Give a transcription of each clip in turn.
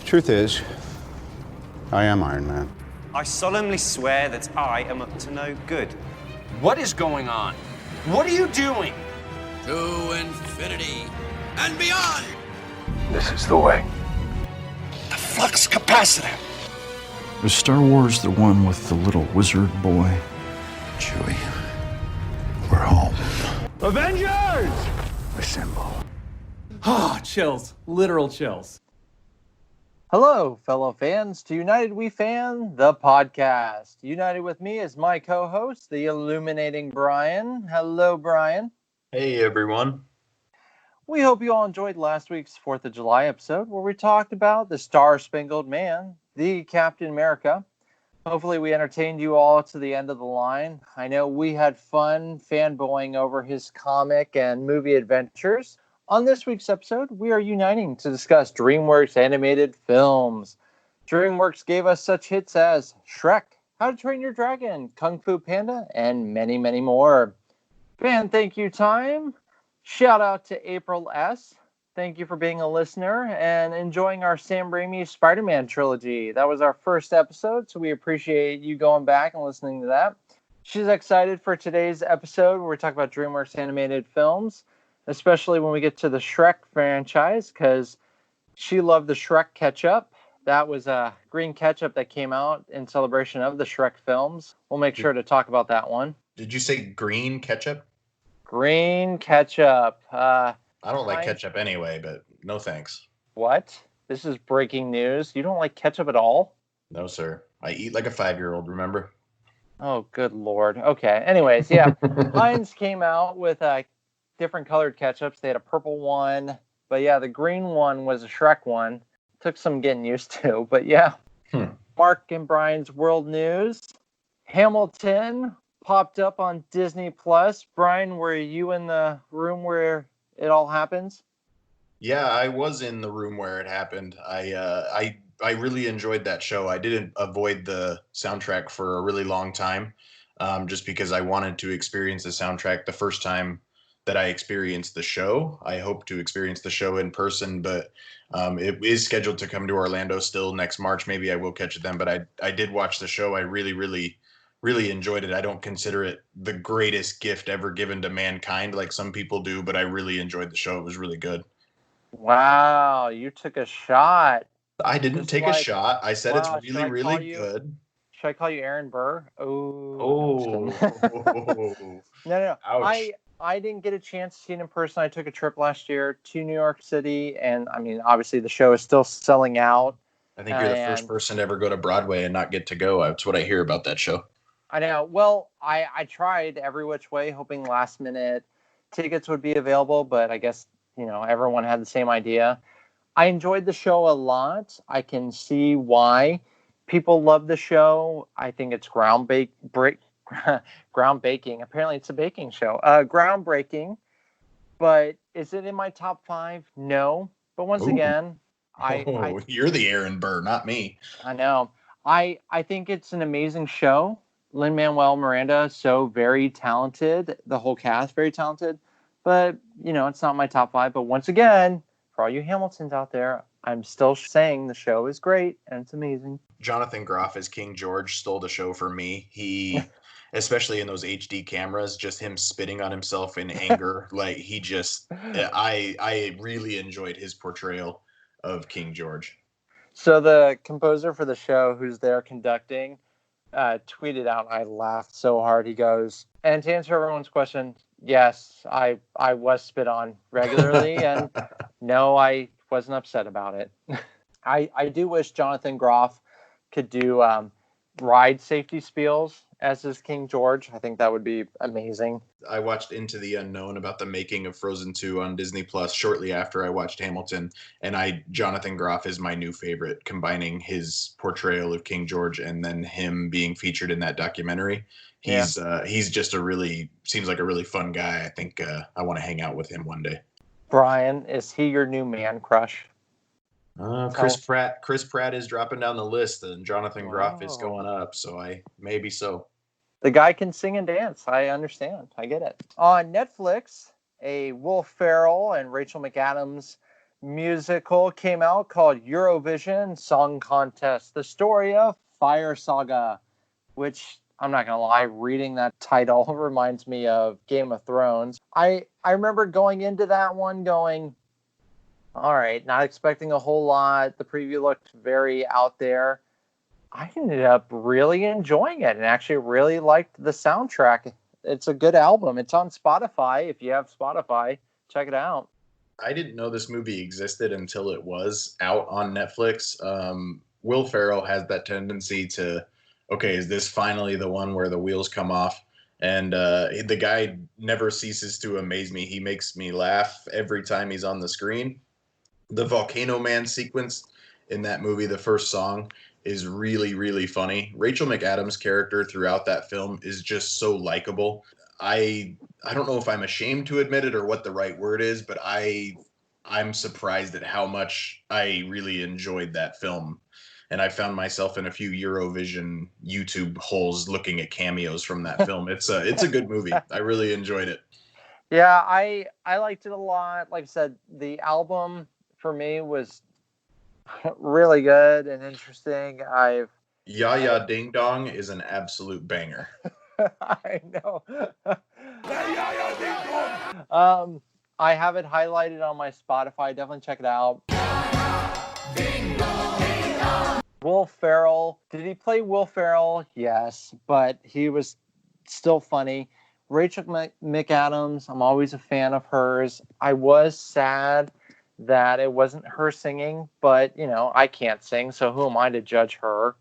Truth is, I am Iron Man. I solemnly swear that I am up to no good. What is going on? What are you doing? To infinity and beyond! This is the way. The flux capacitor! Is Star Wars the one with the little wizard boy? Chewie, we're home. Avengers! Assemble. Ah, chills. Literal chills. Hello, fellow fans, to United We Fan, the podcast. United with me is my co-host, the illuminating Bryan. Hello, Bryan. Hey, everyone. We hope you all enjoyed last week's 4th of July episode where we talked about the Star-Spangled Man, the Captain America. Hopefully we entertained you all to the end of the line. I know we had fun fanboying over his comic and movie adventures. On this week's episode, we are uniting to discuss DreamWorks animated films. DreamWorks gave us such hits as Shrek, How to Train Your Dragon, Kung Fu Panda, and many, many more. Fan thank you time. Shout out to April S. Thank you for being a listener and enjoying our Sam Raimi Spider-Man trilogy. That was our first episode, so we appreciate you going back and listening to that. She's excited for today's episode where we talk about DreamWorks animated films, especially when we get to the Shrek franchise, because she loved the Shrek ketchup. That was a green ketchup that came out in celebration of the Shrek films. We'll make sure to talk about that one. Did you say green ketchup? Green ketchup. I don't like ketchup anyway, but no thanks. What? This is breaking news. You don't like ketchup at all? No, sir. I eat like a 5-year-old, remember? Oh, good Lord. Okay. Anyways, yeah. Heinz came out with different colored ketchups. They had a purple one. But yeah, the green one was a Shrek one. Took some getting used to. But yeah. Mark and Brian's World News. Hamilton popped up on Disney Plus. Brian, were you in the room where it all happens? Yeah, I was in the room where it happened. I really enjoyed that show. I didn't avoid the soundtrack for a really long time, just because I wanted to experience the soundtrack the first time that I experienced the show. I hope to experience the show in person, but it is scheduled to come to Orlando still next March. Maybe I will catch it then, but I did watch the show. I really enjoyed it. I don't consider it the greatest gift ever given to mankind like some people do, but I really enjoyed the show. It was really good. Wow, you took a shot. I didn't take a shot. I said it's really good. Should I call you Aaron Burr? Oh. No. Ouch. I didn't get a chance to see it in person. I took a trip last year to New York City, and I mean, obviously the show is still selling out. I think you're the first person to ever go to Broadway and not get to go. That's what I hear about that show. I know. Well, I tried every which way, hoping last minute tickets would be available, but I guess, everyone had the same idea. I enjoyed the show a lot. I can see why people love the show. I think it's groundbreaking. Apparently it's a baking show. Groundbreaking. But is it in my top 5? No. But once again, you're the Aaron Burr, not me. I know. I think it's an amazing show. Lin-Manuel Miranda, so very talented. The whole cast, very talented. But, it's not my top 5. But once again, for all you Hamiltons out there, I'm still saying the show is great and it's amazing. Jonathan Groff as King George stole the show for me. He, especially in those HD cameras, just him spitting on himself in anger. I really enjoyed his portrayal of King George. So the composer for the show, who's there conducting, tweeted out, I laughed so hard. He goes, and to answer everyone's question, yes, I was spit on regularly, and no, I wasn't upset about it. I do wish Jonathan Groff could do ride safety spiels as his King George. I think that would be amazing. I watched Into the Unknown about the making of Frozen 2 on Disney Plus shortly after I watched Hamilton, and Jonathan Groff is my new favorite, combining his portrayal of King George and then him being featured in that documentary. He's just seems like a really fun guy. I think I want to hang out with him one day. Brian, is he your new man crush? Chris Pratt is dropping down the list, and Jonathan Groff is going up. So maybe so. The guy can sing and dance. I understand. I get it. On Netflix, a Will Ferrell and Rachel McAdams musical came out called Eurovision Song Contest, the story of Fire Saga, which I'm not gonna lie, reading that title reminds me of Game of Thrones. I remember going into that one going, all right, not expecting a whole lot. The preview looked very out there. I ended up really enjoying it and actually really liked the soundtrack. It's a good album. It's on Spotify. If you have Spotify, check it out. I didn't know this movie existed until it was out on Netflix. Will Ferrell has that tendency to, okay, is this finally the one where the wheels come off? And the guy never ceases to amaze me. He makes me laugh every time he's on the screen. The Volcano Man sequence in that movie, the first song, is really, really funny. Rachel McAdams' character throughout that film is just so likable. I don't know if I'm ashamed to admit it or what the right word is, but I'm surprised at how much I really enjoyed that film. And I found myself in a few Eurovision YouTube holes looking at cameos from that film. It's a good movie. I really enjoyed it. Yeah, I liked it a lot. Like I said, the album for me was really good and interesting. Ya Ya Ding Dong is an absolute banger. I know. I have it highlighted on my Spotify. Definitely check it out. Will Ferrell. Did he play Will Ferrell? Yes, but he was still funny. Rachel McAdams, I'm always a fan of hers. I was sad that it wasn't her singing, but, you know, I can't sing, so who am I to judge her?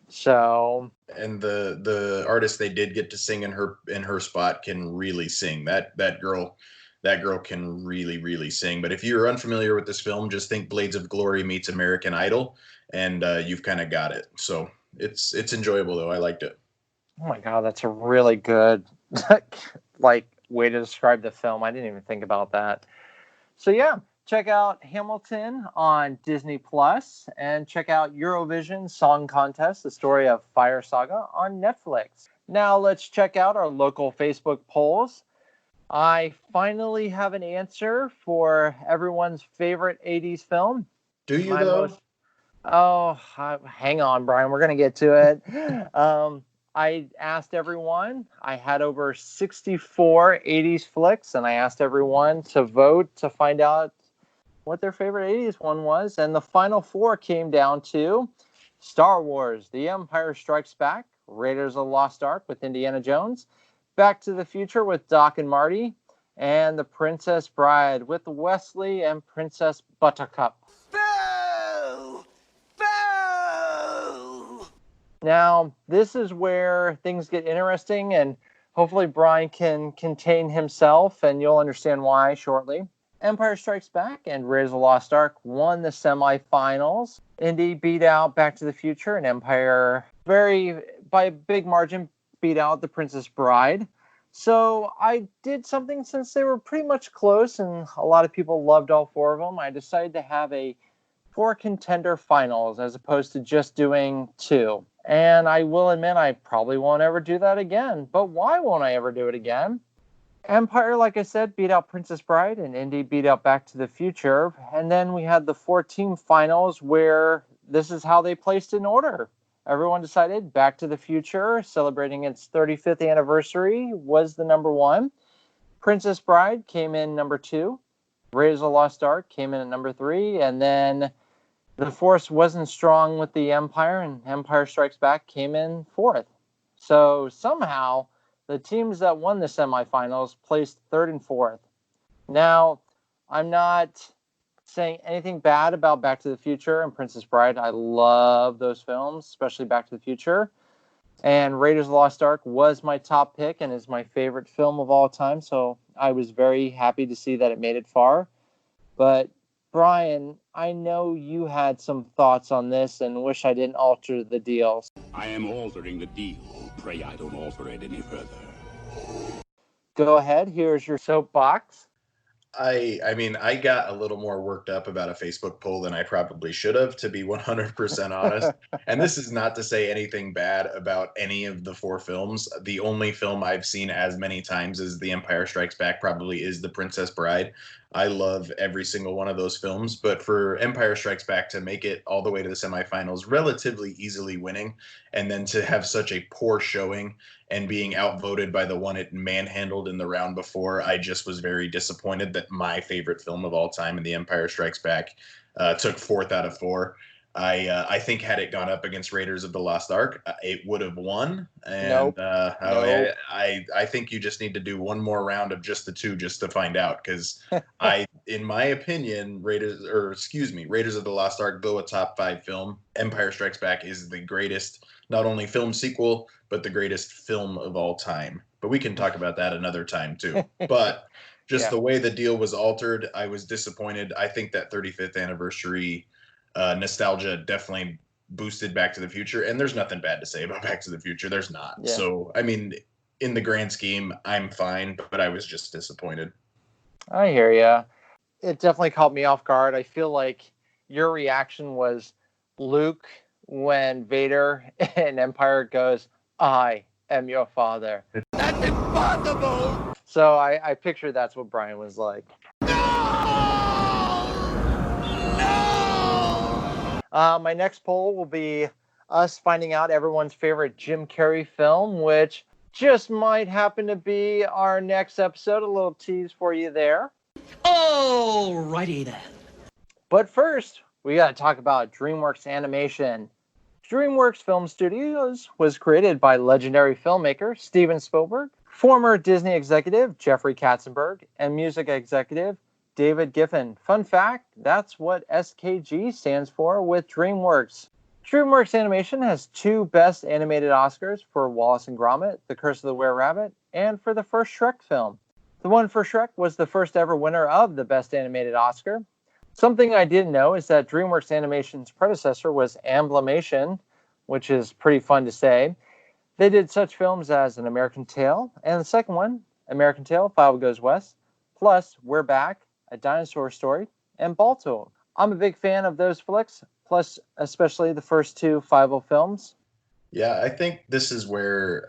So, and the artist they did get to sing in her spot can really sing. That girl can really sing. But if you're unfamiliar with this film, just think Blades of Glory meets American Idol, and you've kind of got it. So it's enjoyable though. I liked it. Oh my God, that's a really good way to describe the film. I didn't even think about that. So yeah, check out Hamilton on Disney Plus and check out Eurovision Song Contest, the story of Fire Saga on Netflix. Now let's check out our local Facebook polls. I finally have an answer for everyone's favorite 80s film. Do you though? Hang on, Brian. We're going to get to it. I asked everyone. I had over 64 80s flicks, and I asked everyone to vote to find out what their favorite 80s one was. And the final four came down to Star Wars, The Empire Strikes Back, Raiders of the Lost Ark with Indiana Jones, Back to the Future with Doc and Marty, and The Princess Bride with Wesley and Princess Buttercup. Boo! Boo! Now, this is where things get interesting, and hopefully Brian can contain himself, and you'll understand why shortly. Empire Strikes Back and Raiders of the Lost Ark won the semifinals. Indy beat out Back to the Future, and Empire, by a big margin, beat out The Princess Bride. So I did something, since they were pretty much close and a lot of people loved all four of them. I decided to have a 4 contender finals as opposed to just doing 2. And I will admit I probably won't ever do that again. But why won't I ever do it again? Empire, like I said, beat out Princess Bride, and Indy beat out Back to the Future. And then we had the 4-team finals where this is how they placed in order. Everyone decided Back to the Future, celebrating its 35th anniversary, was the number 1. Princess Bride came in number 2. Raiders of the Lost Ark came in at number 3. And then the Force wasn't strong with the Empire, and Empire Strikes Back came in 4th. So somehow the teams that won the semifinals placed 3rd and 4th. Now, I'm not saying anything bad about Back to the Future and Princess Bride. I love those films, especially Back to the Future. And Raiders of the Lost Ark was my top pick and is my favorite film of all time. So I was very happy to see that it made it far. But Brian, I know you had some thoughts on this and wish I didn't alter the deal. I am altering the deal. Pray I don't alter it any further. Go ahead. Here's your soapbox. I mean, I got a little more worked up about a Facebook poll than I probably should have, to be 100% honest. And this is not to say anything bad about any of the 4 films. The only film I've seen as many times as The Empire Strikes Back probably is The Princess Bride. I love every single one of those films, but for Empire Strikes Back to make it all the way to the semifinals, relatively easily winning, and then to have such a poor showing and being outvoted by the one it manhandled in the round before, I just was very disappointed that my favorite film of all time, in The Empire Strikes Back, took fourth out of four. I think had it gone up against Raiders of the Lost Ark, it would have won. And Nope. Nope. I think you just need to do one more round of just the two just to find out, because in my opinion, Raiders of the Lost Ark, though a top 5 film, Empire Strikes Back is the greatest, not only film sequel, but the greatest film of all time. But we can talk about that another time too. But just the way the deal was altered, I was disappointed. I think that 35th anniversary nostalgia definitely boosted Back to the Future, and there's nothing bad to say about Back to the Future. There's not. Yeah. So, I mean, in the grand scheme, I'm fine, but I was just disappointed. I hear ya. It definitely caught me off guard. I feel like your reaction was Luke when Vader in Empire goes, "I am your father." That's impossible! So I picture that's what Bryan was like. My next poll will be us finding out everyone's favorite Jim Carrey film, which just might happen to be our next episode. A little tease for you there. Alrighty then. But first, we got to talk about DreamWorks Animation. DreamWorks Film Studios was created by legendary filmmaker Steven Spielberg, former Disney executive Jeffrey Katzenberg, and music executive David Giffen. Fun fact, that's what SKG stands for with DreamWorks. DreamWorks Animation has 2 Best Animated Oscars for Wallace and Gromit, The Curse of the Were-Rabbit, and for the first Shrek film. The one for Shrek was the first ever winner of the Best Animated Oscar. Something I didn't know is that DreamWorks Animation's predecessor was Amblimation, which is pretty fun to say. They did such films as An American Tail, and the second one, American Tail, Five Goes West, plus We're Back, A Dinosaur Story, and Balto. I'm a big fan of those flicks, plus especially the first 2 Five-O films. Yeah, I think this is where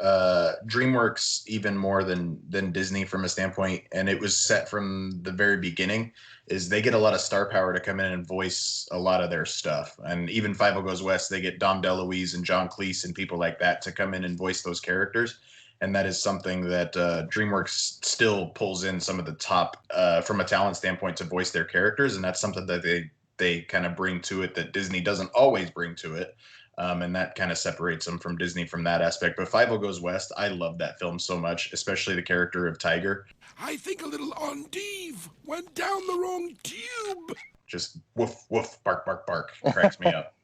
DreamWorks, even more than Disney from a standpoint, and it was set from the very beginning, is they get a lot of star power to come in and voice a lot of their stuff. And even Five Goes West, they get Dom DeLuise and John Cleese and people like that to come in and voice those characters. And that is something that DreamWorks still pulls in some of the top from a talent standpoint to voice their characters. And that's something that they kind of bring to it that Disney doesn't always bring to it. And that kind of separates them from Disney from that aspect. But Five Goes West, I love that film so much, especially the character of Tiger. I think a little endive went down the wrong tube. Just woof, woof, bark, bark, bark. Cracks me up.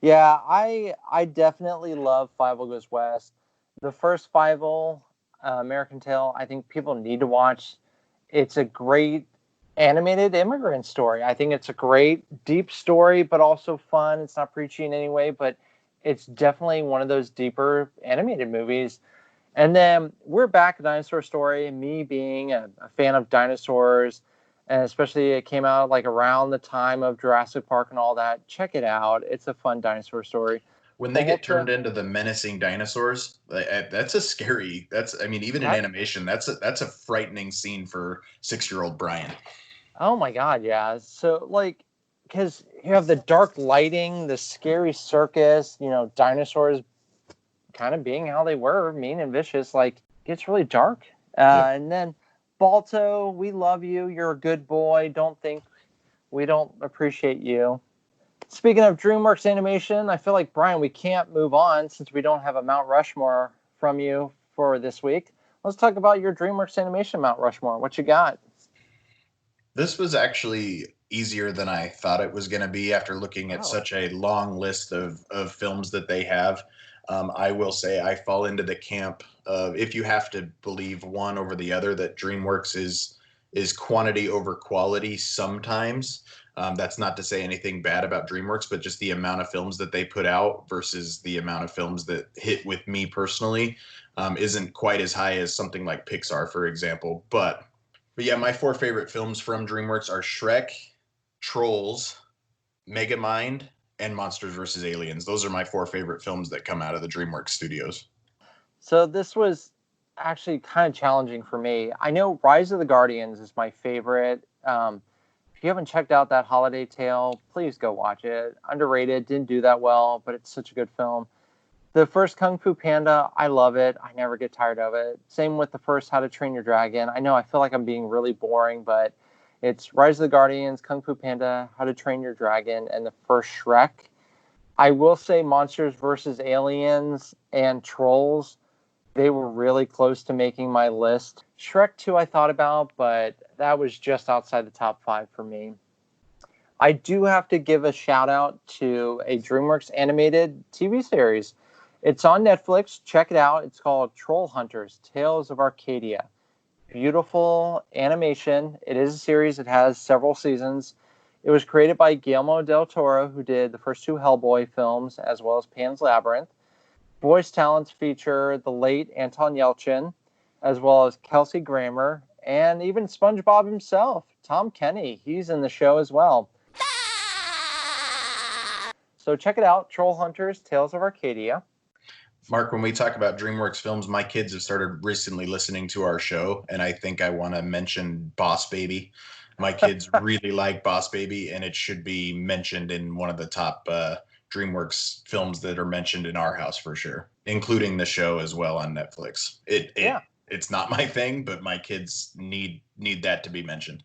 Yeah, I definitely love Five Goes West. The first Five-O, American Tail, I think people need to watch. It's a great animated immigrant story. I think it's a great deep story, but also fun. It's not preachy in any way, but it's definitely one of those deeper animated movies. And then We're Back, A Dinosaur Story, me being a fan of dinosaurs, and especially it came out like around the time of Jurassic Park and all that. Check it out. It's a fun dinosaur story. When they get turned into the menacing dinosaurs, that's a scary. Even in animation, that's a frightening scene for 6-year-old Bryan. Oh my God, yeah. So because you have the dark lighting, the scary circus, dinosaurs kind of being how they were, mean and vicious, gets really dark. And then Balto, we love you. You're a good boy. Don't think we don't appreciate you. Speaking of DreamWorks Animation, I feel like, Bryan, we can't move on since we don't have a Mount Rushmore from you for this week. Let's talk about your DreamWorks Animation Mount Rushmore. What you got? This was actually easier than I thought it was going to be after looking at such a long list of films that they have. I will say I fall into the camp of, if you have to believe one over the other, that DreamWorks is quantity over quality sometimes. That's not to say anything bad about DreamWorks, but just the amount of films that they put out versus the amount of films that hit with me personally isn't quite as high as something like Pixar, for example. But yeah, my 4 favorite films from DreamWorks are Shrek, Trolls, Megamind, and Monsters vs. Aliens. Those are my 4 favorite films that come out of the DreamWorks studios. So this was actually kind of challenging for me. I know Rise of the Guardians is my favorite If you haven't checked out that holiday tale, please go watch it. Underrated, didn't do that well, but it's such a good film. The first Kung Fu Panda, I love it. I never get tired of it. Same with the first How to Train Your Dragon. I know I feel like I'm being really boring, but it's Rise of the Guardians, Kung Fu Panda, How to Train Your Dragon, and the first Shrek. I will say Monsters vs. Aliens and Trolls, they were really close to making my list. Shrek 2 I thought about, but that was just outside the top 5 for me. I do have to give a shout out to a DreamWorks animated TV series. It's on Netflix. Check it out. It's called Troll Hunters, Tales of Arcadia. Beautiful animation. It is a series. It has several seasons. It was created by Guillermo del Toro, who did the first 2 Hellboy films, as well as Pan's Labyrinth. Voice talents feature the late Anton Yelchin, as well as Kelsey Grammer, and even SpongeBob himself, Tom Kenny. He's in the show as well. So check it out, Troll Hunters, Tales of Arcadia. Mark, when we talk about DreamWorks films, my kids have started recently listening to our show, and I think I want to mention Boss Baby. My kids really like Boss Baby, and it should be mentioned in one of the top DreamWorks films that are mentioned in our house for sure, including the show as well on Netflix. It's not my thing, but my kids need that to be mentioned.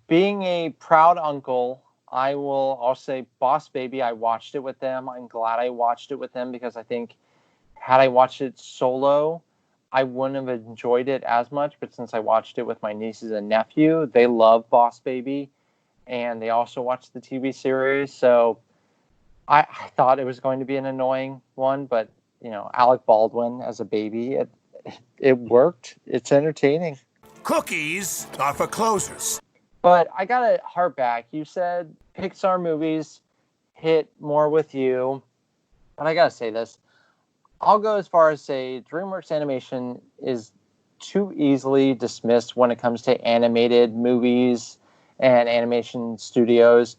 Being a proud uncle, I'll say Boss Baby, I watched it with them. I'm glad I watched it with them because I think had I watched it solo, I wouldn't have enjoyed it as much. But since I watched it with my nieces and nephew, they love Boss Baby, and they also watched the TV series. So I thought it was going to be an annoying one, but Alec Baldwin as a baby, it worked. It's entertaining. Cookies are for closers. But I gotta harp back. You said Pixar movies hit more with you, but I gotta say this. I'll go as far as say DreamWorks Animation is too easily dismissed when it comes to animated movies and animation studios.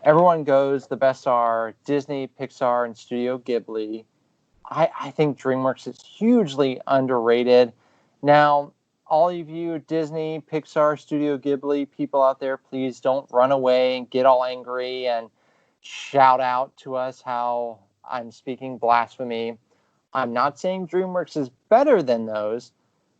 Everyone goes, the best are Disney, Pixar, and Studio Ghibli. I think DreamWorks is hugely underrated. Now, all of you Disney, Pixar, Studio Ghibli people out there, please don't run away and get all angry and shout out to us how I'm speaking blasphemy. I'm not saying DreamWorks is better than those.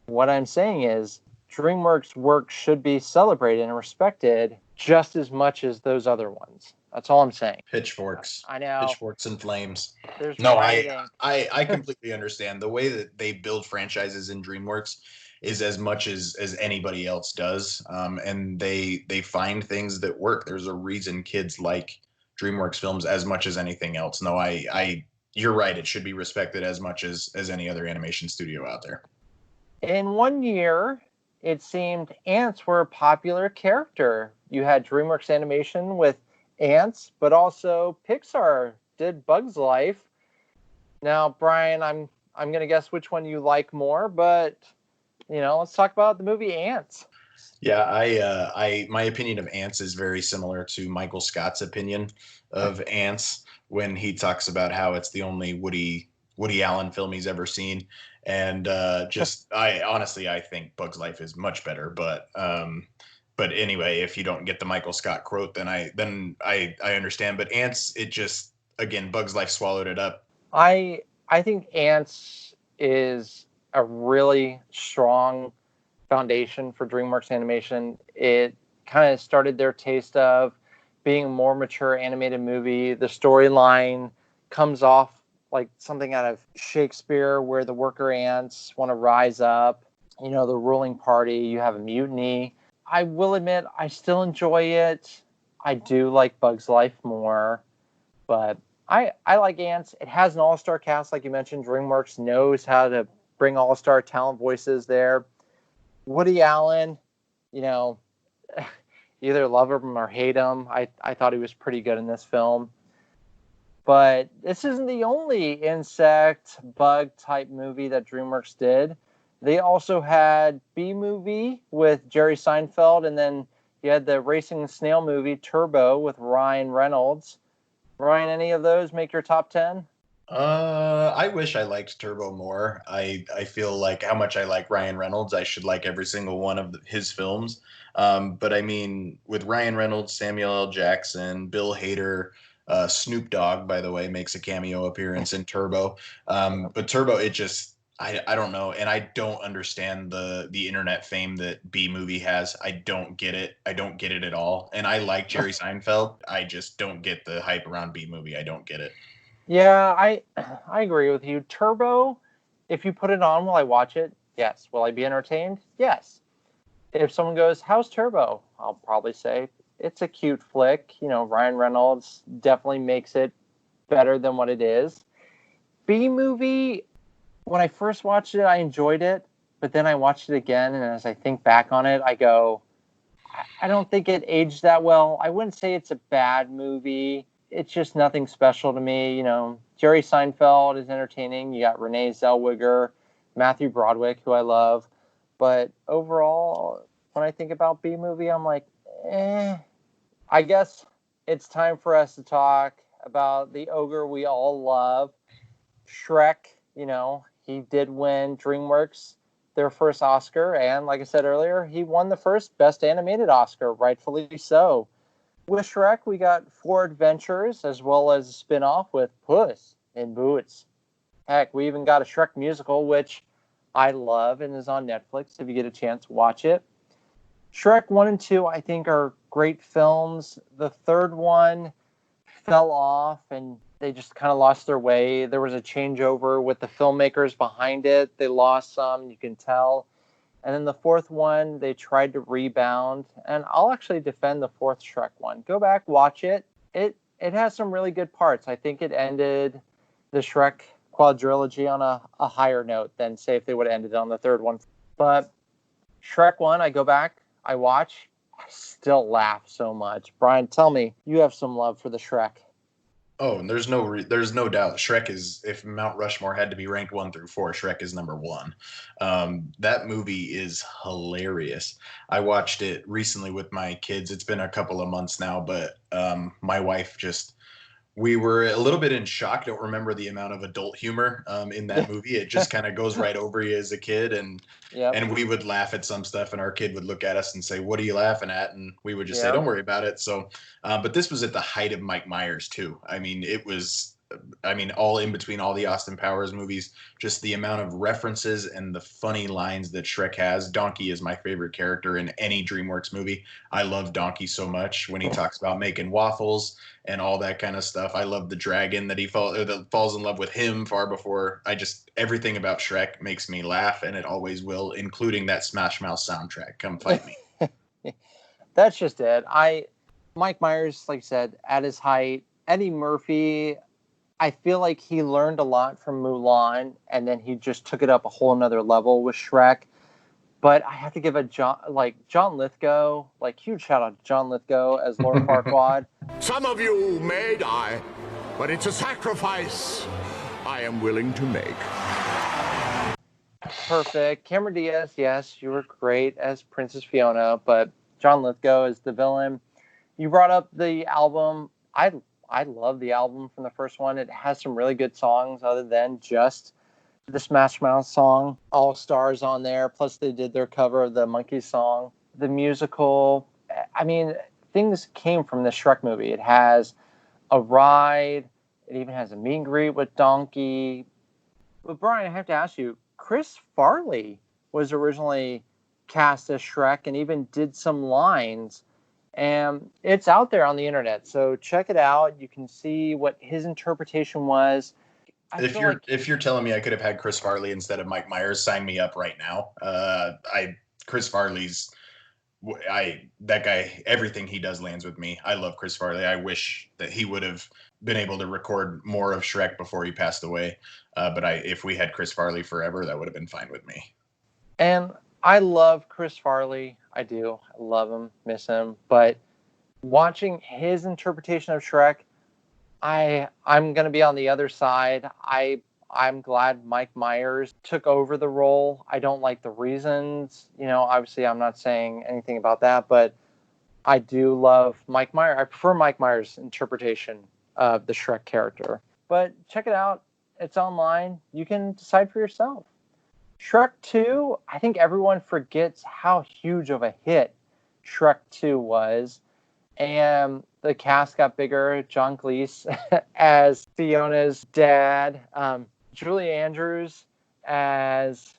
What I'm saying is DreamWorks work should be celebrated and respected just as much as those other ones. That's all I'm saying. Pitchforks. I know. Pitchforks and flames. There's No, rioting. I completely understand. The way that they build franchises in DreamWorks is as much as anybody else does. And they find things that work. There's a reason kids like DreamWorks films as much as anything else. No, you're right. It should be respected as much as any other animation studio out there. In one year, it seemed ants were a popular character. You had DreamWorks Animation with ants, but also Pixar did Bug's Life. Now, Brian, I'm going to guess which one you like more, but let's talk about the movie Ants. Yeah, my opinion of Ants is very similar to Michael Scott's opinion of Ants when he talks about how it's the only Woody Allen film he's ever seen. And I think Bug's Life is much better. But anyway, if you don't get the Michael Scott quote, then I understand. But Ants, it just, again, Bug's Life swallowed it up. I think Ants is a really strong foundation for DreamWorks Animation. It kind of started their taste of being a more mature animated movie. The storyline comes off like something out of Shakespeare, where the worker ants want to rise up. The ruling party, you have a mutiny. I will admit, I still enjoy it. I do like Bug's Life more, but I like Ants. It has an all-star cast, like you mentioned. DreamWorks knows how to bring all-star talent voices there. Woody Allen, either love him or hate him. I thought he was pretty good in this film. But this isn't the only insect bug type movie that DreamWorks did. They also had B-Movie with Jerry Seinfeld, and then you had the racing snail movie Turbo with Ryan Reynolds. Ryan, any of those make your top 10? I wish I liked Turbo more. I feel like how much I like Ryan Reynolds, I should like every single one of his films. But I mean, with Ryan Reynolds, Samuel L. Jackson, Bill Hader, Snoop Dogg, by the way, makes a cameo appearance in Turbo. But Turbo, it just I don't know, and I don't understand the internet fame that B movie has. I don't get it. I don't get it at all. And I like Jerry Seinfeld. I just don't get the hype around B movie. I don't get it. Yeah, I agree with you. Turbo, if you put it on, will I watch it? Yes. Will I be entertained? Yes. If someone goes, "How's Turbo?" I'll probably say it's a cute flick. Ryan Reynolds definitely makes it better than what it is. B movie, when I first watched it, I enjoyed it, but then I watched it again, and as I think back on it, I go, I don't think it aged that well. I wouldn't say it's a bad movie. It's just nothing special to me. Jerry Seinfeld is entertaining. You got Renee Zellweger, Matthew Broderick, who I love. But overall, when I think about B movie, I'm like, eh. I guess it's time for us to talk about the ogre we all love, Shrek. He did win DreamWorks their first Oscar, and like I said earlier, he won the first Best Animated Oscar, rightfully so. With Shrek, we got 4 adventures as well as a spin-off with Puss in Boots. Heck, we even got a Shrek musical, which I love and is on Netflix if you get a chance, watch it. Shrek 1 and 2, I think, are great films. The third one fell off and they just kind of lost their way. There was a changeover with the filmmakers behind it. They lost some, you can tell. And then the fourth one, they tried to rebound. And I'll actually defend the fourth Shrek one. Go back, watch it. It has some really good parts. I think it ended the Shrek quadrilogy on a higher note than, say, if they would have ended on the third one. But Shrek 1, I go back, I watch, I still laugh so much. Brian, tell me, you have some love for the Shrek. Oh, and there's no doubt. Shrek is, if Mount Rushmore had to be ranked 1 through 4, Shrek is number one. That movie is hilarious. I watched it recently with my kids. It's been a couple of months now, but my wife just we were a little bit in shock. Don't remember the amount of adult humor in that movie. It just kind of goes right over you as a kid, and Yep. and we would laugh at some stuff, and our kid would look at us and say, "What are you laughing at?" And we would just say, Yep. "Don't worry about it." So, but this was at the height of Mike Myers too. I mean, it was. I mean, all in between all the Austin Powers movies, just the amount of references and the funny lines that Shrek has. Donkey is my favorite character in any DreamWorks movie. I love Donkey so much when he talks about making waffles and all that kind of stuff. I love the dragon that that falls in love with him far before. Everything about Shrek makes me laugh, and it always will, including that Smash Mouth soundtrack. Come fight me. That's just it. Mike Myers, like I said, at his height. Eddie Murphy, I feel like he learned a lot from Mulan, and then he just took it up a whole nother level with Shrek. But I have to give John Lithgow, huge shout out to John Lithgow as Lord Farquaad. Some of you may die, but it's a sacrifice I am willing to make. Perfect. Cameron Diaz, yes, you were great as Princess Fiona, but John Lithgow is the villain. You brought up the album. I love the album from the first one. It has some really good songs other than just the Smash Mouth song. All Stars on there. Plus they did their cover of the Monkeys song. The musical. I mean, things came from the Shrek movie. It has a ride. It even has a meet and greet with Donkey. But Brian, I have to ask you, Chris Farley was originally cast as Shrek and even did some lines. And it's out there on the internet, so check it out. You can see what his interpretation was. If you're telling me I could have had Chris Farley instead of Mike Myers, sign me up right now. Chris Farley's that guy. Everything he does lands with me. I love Chris Farley. I wish that he would have been able to record more of Shrek before he passed away. But if we had Chris Farley forever, that would have been fine with me. And I love Chris Farley. I do. I love him, miss him. But watching his interpretation of Shrek, I'm going to be on the other side. I'm glad Mike Myers took over the role. I don't like the reasons. Obviously I'm not saying anything about that, but I do love Mike Myers. I prefer Mike Myers' interpretation of the Shrek character. But check it out. It's online. You can decide for yourself. Shrek 2, I think everyone forgets how huge of a hit Shrek 2 was. And the cast got bigger. John Cleese as Fiona's dad. Julie Andrews as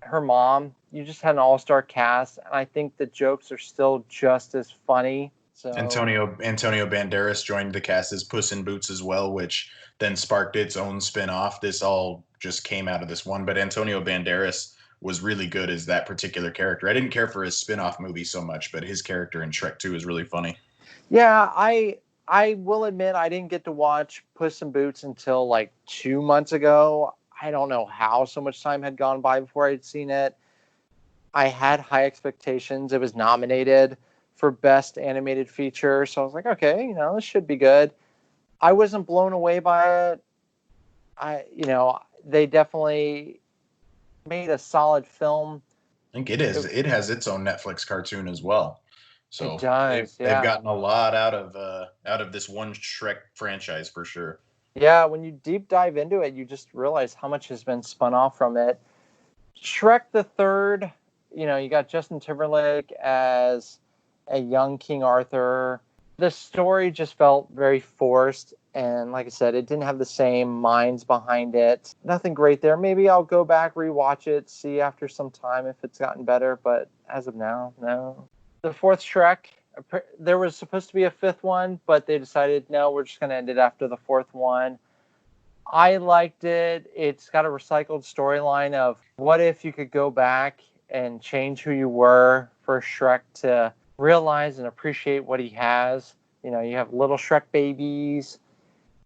her mom. You just had an all-star cast. And I think the jokes are still just as funny. So Antonio Banderas joined the cast as Puss in Boots as well, which then sparked its own spin-off. This all just came out of this one, but Antonio Banderas was really good as that particular character. I didn't care for his spin-off movie so much, but his character in Shrek 2 is really funny. Yeah, I will admit I didn't get to watch Puss in Boots until like 2 months ago. I don't know how so much time had gone by before I'd seen it. I had high expectations. It was nominated for Best Animated Feature, so I was like, okay, this should be good. I wasn't blown away by it. They definitely made a solid film. I think it is. It has its own Netflix cartoon as well. So it does. they've gotten a lot out of this one Shrek franchise for sure. Yeah, when you deep dive into it, you just realize how much has been spun off from it. Shrek the Third, you got Justin Timberlake as a young King Arthur. The story just felt very forced. And like I said, it didn't have the same minds behind it. Nothing great there. Maybe I'll go back, rewatch it, see after some time if it's gotten better. But as of now, no. The fourth Shrek, there was supposed to be a fifth one, but they decided, no, we're just going to end it after the fourth one. I liked it. It's got a recycled storyline of what if you could go back and change who you were for Shrek to realize and appreciate what he has. You have little Shrek babies.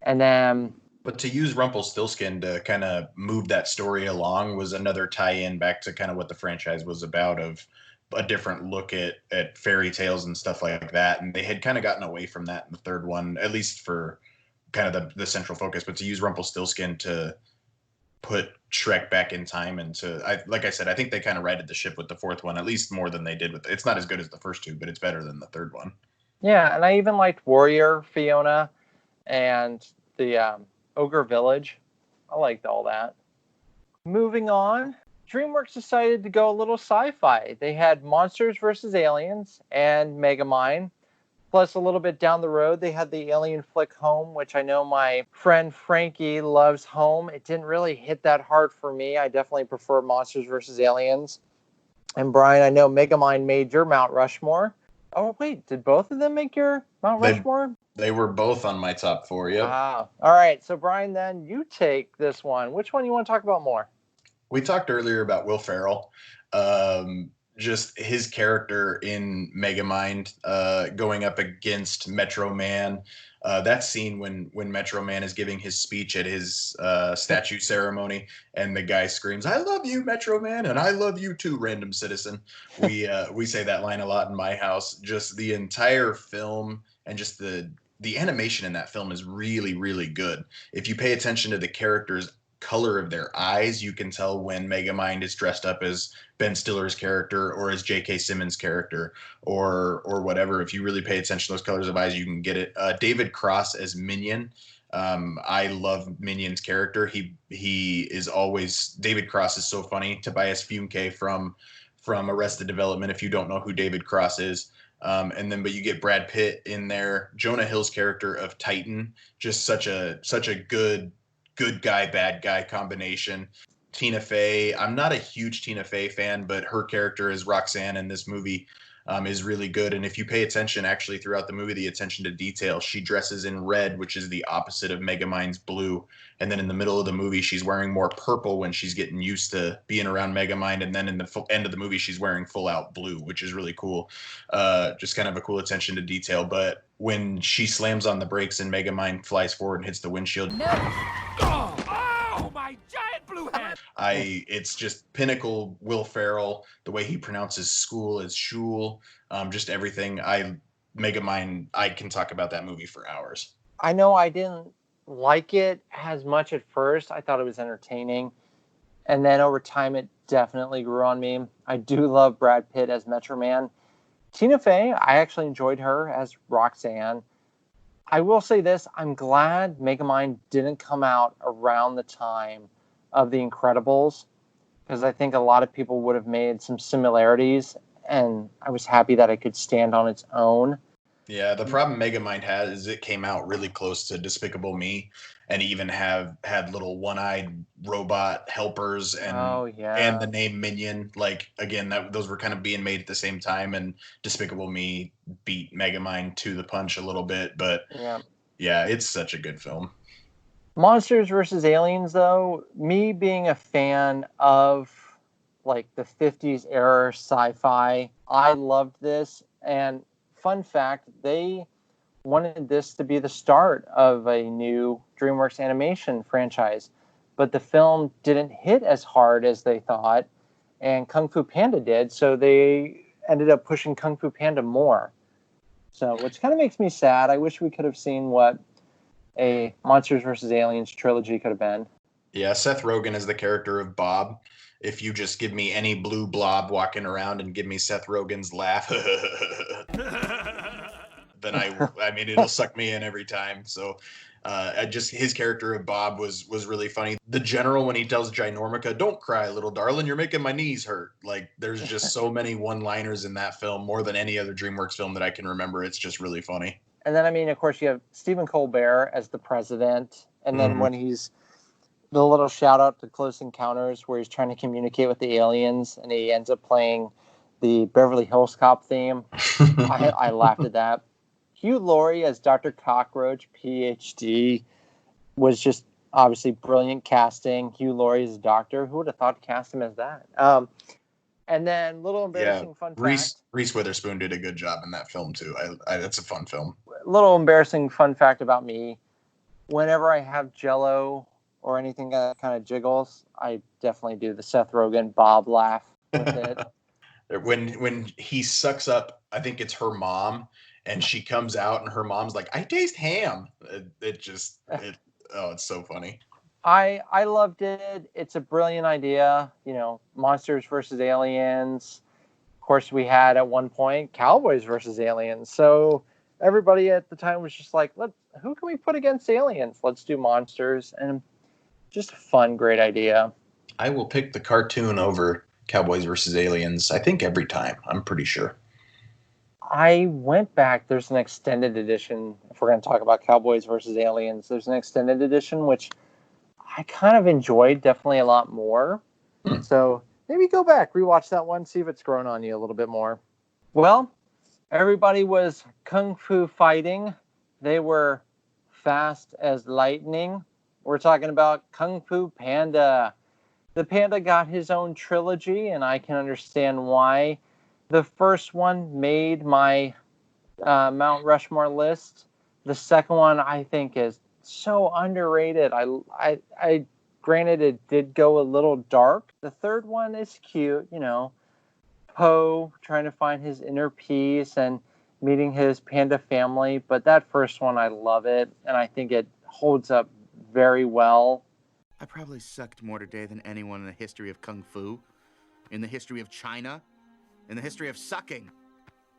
And then... But to use Rumpelstiltskin to kind of move that story along was another tie-in back to kind of what the franchise was about, of a different look at fairy tales and stuff like that. And they had kind of gotten away from that in the third one, at least for kind of the central focus. But to use Rumpelstiltskin to put Shrek back in time and like I said, I think they kind of righted the ship with the fourth one, at least more than they did with it's not as good as the first two, but it's better than the third one. Yeah, and I even liked Warrior Fiona and the Ogre Village. I liked all that. Moving on, DreamWorks decided to go a little sci-fi. They had Monsters vs. Aliens and Megamind. Plus, a little bit down the road, they had the alien flick Home, which I know my friend Frankie loves Home. It didn't really hit that hard for me. I definitely prefer Monsters vs. Aliens. And Brian, I know Megamind made your Mount Rushmore. Oh, wait, did both of them make your Mount Rushmore? They were both on my top 4, yep. Wow. All right, so Brian, then you take this one. Which one do you want to talk about more? We talked earlier about Will Ferrell. Just his character in Megamind going up against Metro Man. That scene when Metro Man is giving his speech at his statue ceremony and the guy screams, "I love you, Metro Man, and I love you too, random citizen." We say that line a lot in my house. Just the entire film and just the animation in that film is really, really good. If you pay attention to the characters' color of their eyes, you can tell when Megamind is dressed up as Ben Stiller's character or as J.K. Simmons' character or whatever. If you really pay attention to those colors of eyes, you can get it. David Cross as Minion. I love Minion's character. He is always, David Cross is so funny. Tobias Funke from Arrested Development, if you don't know who David Cross is. But you get Brad Pitt in there. Jonah Hill's character of Titan, just such a good guy, bad guy combination. Tina Fey, I'm not a huge Tina Fey fan, but her character as Roxanne in this movie is really good. And if you pay attention, actually, throughout the movie, the attention to detail, she dresses in red, which is the opposite of Megamind's blue. And then in the middle of the movie, she's wearing more purple when she's getting used to being around Megamind. And then in the end of the movie, she's wearing full out blue, which is really cool. Just kind of a cool attention to detail. But when she slams on the brakes and Megamind flies forward and hits the windshield. No. Oh, my giant blue head! It's just pinnacle Will Ferrell. The way he pronounces school is shul. Just everything. Megamind, I can talk about that movie for hours. I know I didn't like it as much at first. I thought it was entertaining. And then over time, it definitely grew on me. I do love Brad Pitt as Metro Man. Tina Fey, I actually enjoyed her as Roxanne. I will say this, I'm glad Megamind didn't come out around the time of The Incredibles, because I think a lot of people would have made some similarities, and I was happy that it could stand on its own. Yeah, the problem Megamind has is it came out really close to Despicable Me, and even had little one-eyed robot helpers Oh, and yeah. the name Minion. Like again, that those were kind of being made at the same time, and Despicable Me beat Megamind to the punch a little bit. But Yeah. yeah, it's such a good film. Monsters versus Aliens, though, me being a fan of like the 50s era sci-fi, I loved this. And fun fact, they wanted this to be the start of a new DreamWorks Animation franchise, but the film didn't hit as hard as they thought, and Kung Fu Panda did, so they ended up pushing Kung Fu Panda more. So, which kind of makes me sad. I wish we could have seen what a Monsters vs. Aliens trilogy could have been. Yeah, Seth Rogen is the character of Bob. If you just give me any blue blob walking around and give me Seth Rogen's laugh, then I mean, it'll suck me in every time. So, I just his character of Bob was really funny. The general when he tells Ginormica, "Don't cry, little darling, you're making my knees hurt." Like, there's just so many one-liners in that film, more than any other DreamWorks film that I can remember. It's just really funny. And then, I mean, of course, you have Stephen Colbert as the president, and then when he's the little shout out to Close Encounters, where he's trying to communicate with the aliens, and he ends up playing the Beverly Hills Cop theme. I laughed at that. Hugh Laurie as Dr. Cockroach, PhD, was just obviously brilliant casting. Hugh Laurie as a doctor. Who would have thought to cast him as that? And then, little embarrassing fun fact. Reese Witherspoon did a good job in that film too. That's a fun film. Little embarrassing fun fact about me. Whenever I have Jell-O or anything that kind of jiggles, I definitely do the Seth Rogen Bob laugh with it. When he sucks up, I think it's her mom, and she comes out, and her mom's like, "I taste ham." It's so funny. I loved it. It's a brilliant idea. You know, Monsters versus Aliens. Of course, we had at one point Cowboys versus Aliens. So everybody at the time was just like, who can we put against aliens? Let's do monsters. And just a fun, great idea. I will pick the cartoon over Cowboys versus Aliens, I think every time. I'm pretty sure. I went back. There's an extended edition. If we're going to talk about Cowboys versus Aliens, there's an extended edition, which I kind of enjoyed definitely a lot more. So maybe go back, rewatch that one, see if it's grown on you a little bit more. Well, everybody was kung fu fighting. They were fast as lightning. We're talking about Kung Fu Panda. The panda got his own trilogy, and I can understand why. The first one made my Mount Rushmore list. The second one, I think, is so underrated. I granted it did go a little dark. The third one is cute, you know, Poe trying to find his inner peace and meeting his panda family. But that first one, I love it, and I think it holds up very well. I probably sucked more today than anyone in the history of Kung Fu, in the history of China, in the history of sucking.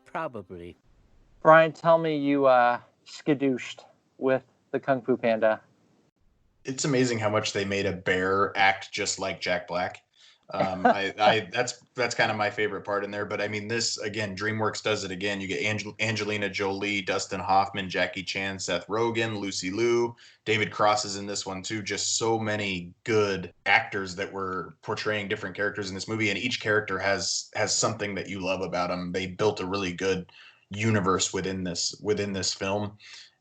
Probably. Bryan, tell me you skadooshed with the Kung Fu Panda. It's amazing how much they made a bear act just like Jack Black. That's kind of my favorite part in there. But I mean, this again, DreamWorks does it again. You get Angelina Jolie, Dustin Hoffman, Jackie Chan, Seth Rogen, Lucy Liu, David Cross is in this one too. Just so many good actors that were portraying different characters in this movie, and each character has something that you love about them. They built a really good universe within this film,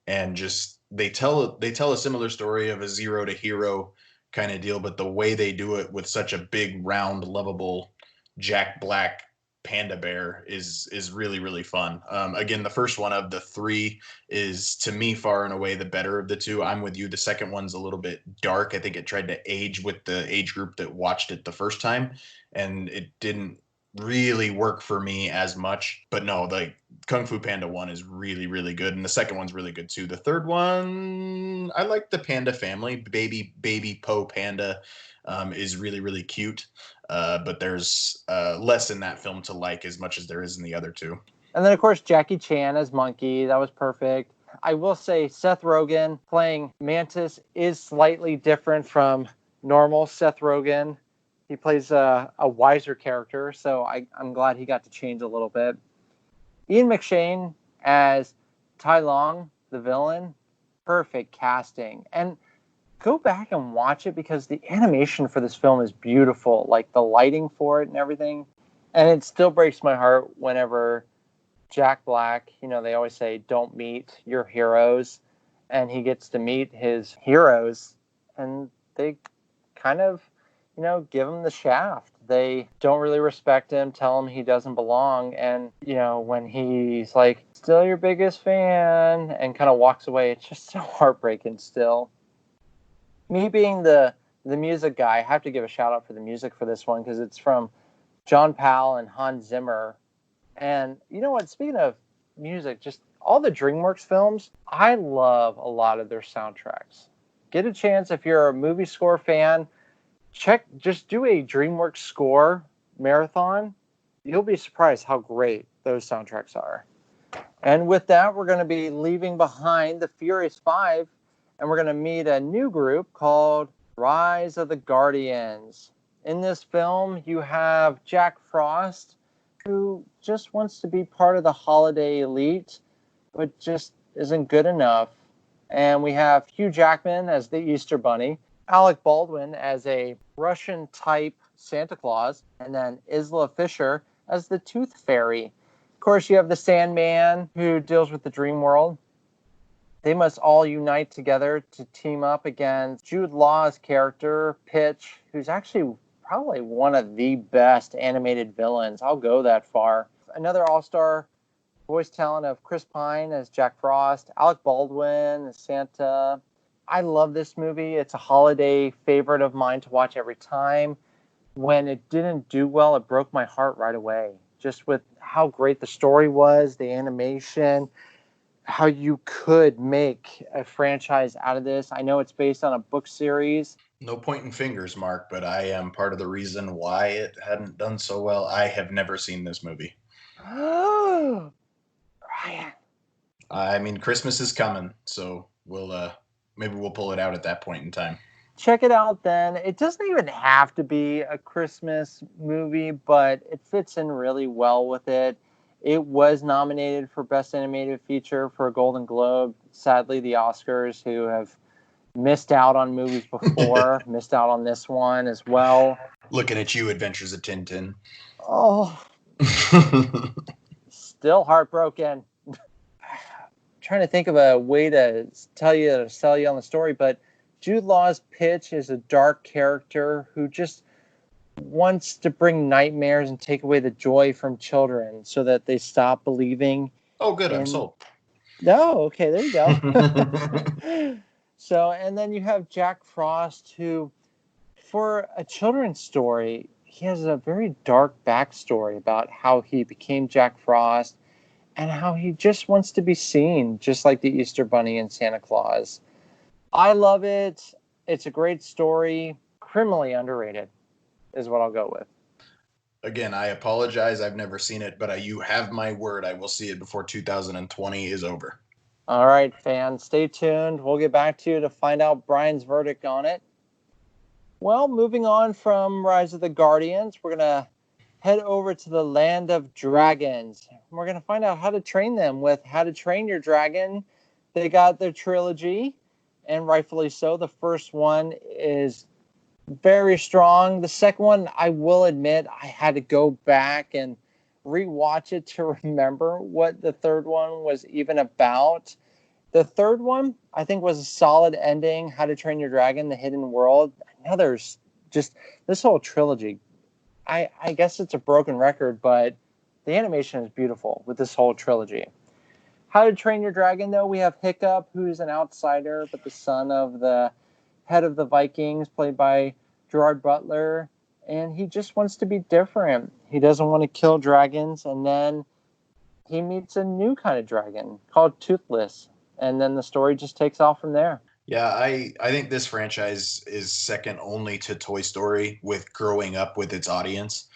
and just they tell a similar story of a zero to hero kind of deal, but the way they do it with such a big, round, lovable Jack Black panda bear is really, really fun. Again, the first one of the three is, to me, far and away the better of the two. I'm with you. The second one's a little bit dark. I think it tried to age with the age group that watched it the first time, and it didn't really work for me as much. But no, like Kung Fu Panda 1 is really, really good, and the second one's really good too. The third one, I like the panda family. Baby Poe Panda is really, really cute, but there's less in that film to like as much as there is in the other two. And then, of course, Jackie Chan as Monkey. That was perfect. I will say Seth Rogen playing Mantis is slightly different from normal Seth Rogen. He plays a wiser character, so I'm glad he got to change a little bit. Ian McShane as Tai Long, the villain, perfect casting. And go back and watch it because the animation for this film is beautiful, like the lighting for it and everything. And it still breaks my heart whenever Jack Black, they always say, don't meet your heroes. And he gets to meet his heroes, and they kind of, give him the shaft. They don't really respect him, tell him he doesn't belong. And, when he's like, still your biggest fan, and kind of walks away, it's just so heartbreaking still. Me being the music guy, I have to give a shout out for the music for this one because it's from John Powell and Hans Zimmer. And you know what? Speaking of music, just all the DreamWorks films, I love a lot of their soundtracks. Get a chance if you're a movie score fan, just do a DreamWorks score marathon. You'll be surprised how great those soundtracks are. And with that, we're going to be leaving behind the Furious Five, and we're going to meet a new group called Rise of the Guardians. In this film, you have Jack Frost, who just wants to be part of the holiday elite, but just isn't good enough. And we have Hugh Jackman as the Easter Bunny, Alec Baldwin as a Russian-type Santa Claus, and then Isla Fisher as the Tooth Fairy. Of course, you have the Sandman, who deals with the dream world. They must all unite together to team up against Jude Law's character, Pitch, who's actually probably one of the best animated villains. I'll go that far. Another all-star voice talent of Chris Pine as Jack Frost, Alec Baldwin as Santa. I love this movie. It's a holiday favorite of mine to watch every time. When it didn't do well, it broke my heart right away. Just with how great the story was, the animation, how you could make a franchise out of this. I know it's based on a book series. No pointing fingers, Mark, but I am part of the reason why it hadn't done so well. I have never seen this movie. Oh, Bryan. I mean, Christmas is coming, so maybe we'll pull it out at that point in time. Check it out then. It doesn't even have to be a Christmas movie, but it fits in really well with it. It was nominated for Best Animated Feature for a Golden Globe. Sadly, the Oscars, who have missed out on movies before, missed out on this one as well. Looking at you, Adventures of Tintin. Oh. Still heartbroken. Trying to think of a way to sell you on the story, but Jude Law's Pitch is a dark character who just wants to bring nightmares and take away the joy from children so that they stop believing. Oh, good. I'm sold. No, okay, there you go. So, and then you have Jack Frost, who, for a children's story, he has a very dark backstory about how he became Jack Frost and how he just wants to be seen, just like the Easter Bunny and Santa Claus. I love it. It's a great story. Criminally underrated is what I'll go with. Again, I apologize. I've never seen it, but you have my word. I will see it before 2020 is over. All right, fans, stay tuned. We'll get back to you to find out Bryan's verdict on it. Well, moving on from Rise of the Guardians, we're going to head over to the Land of Dragons. We're going to find out how to train them with How to Train Your Dragon. They got their trilogy, and rightfully so. The first one is very strong. The second one, I will admit, I had to go back and rewatch it to remember what the third one was even about. The third one, I think, was a solid ending. How to Train Your Dragon, The Hidden World. Now there's just this whole trilogy. I guess it's a broken record, but the animation is beautiful with this whole trilogy. How to Train Your Dragon, though, we have Hiccup, who's an outsider, but the son of the head of the Vikings, played by Gerard Butler. And he just wants to be different. He doesn't want to kill dragons. And then he meets a new kind of dragon called Toothless. And then the story just takes off from there. Yeah, I think this franchise is second only to Toy Story with growing up with its audience.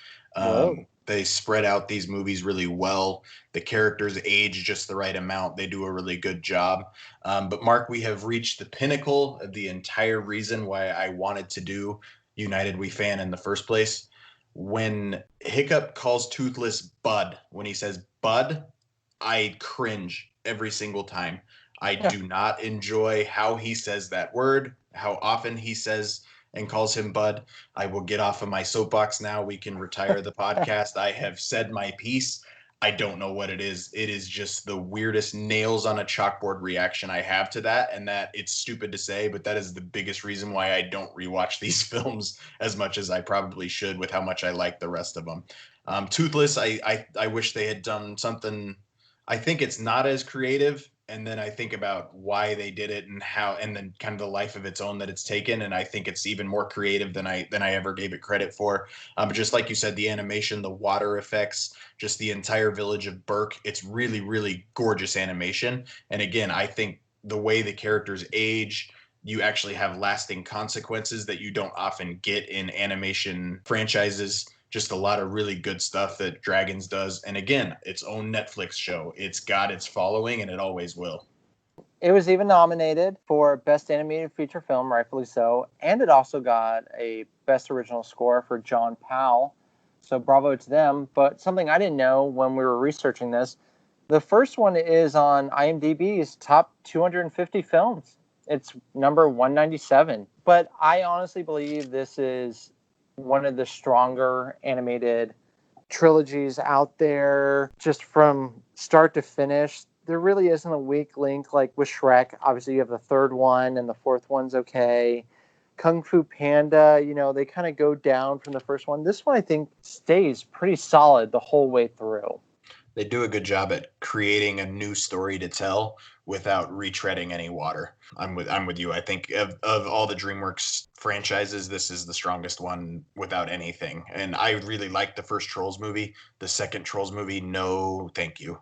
They spread out these movies really well. The characters age just the right amount. They do a really good job. But Mark, we have reached the pinnacle of the entire reason why I wanted to do United We Fan in the first place. When Hiccup calls Toothless Bud, when he says Bud, I cringe every single time. I do not enjoy how he says that word, how often he says and calls him Bud. I will get off of my soapbox now. We can retire the podcast. I have said my piece. I don't know what it is. It is just the weirdest nails on a chalkboard reaction I have to that. And that it's stupid to say, but that is the biggest reason why I don't rewatch these films as much as I probably should with how much I like the rest of them. Toothless, I wish they had done something. I think it's not as creative. And then I think about why they did it and how, and then kind of the life of its own that it's taken. And I think it's even more creative than I ever gave it credit for. But just like you said, the animation, the water effects, just the entire village of Burke, it's really, really gorgeous animation. And again, I think the way the characters age, you actually have lasting consequences that you don't often get in animation franchises. Just a lot of really good stuff that Dragons does. And again, its own Netflix show. It's got its following and it always will. It was even nominated for Best Animated Feature Film, rightfully so. And it also got a Best Original Score for John Powell. So bravo to them. But something I didn't know when we were researching this, the first one is on IMDb's top 250 films. It's number 197. But I honestly believe this is one of the stronger animated trilogies out there, just from start to finish. There really isn't a weak link like with Shrek. Obviously, you have the third one, and the fourth one's okay. Kung Fu Panda, they kind of go down from the first one. This one, I think, stays pretty solid the whole way through. They do a good job at creating a new story to tell without retreading any water. I'm with you. I think of all the DreamWorks franchises, this is the strongest one without anything. And I really liked the first Trolls movie. The second Trolls movie, no, thank you.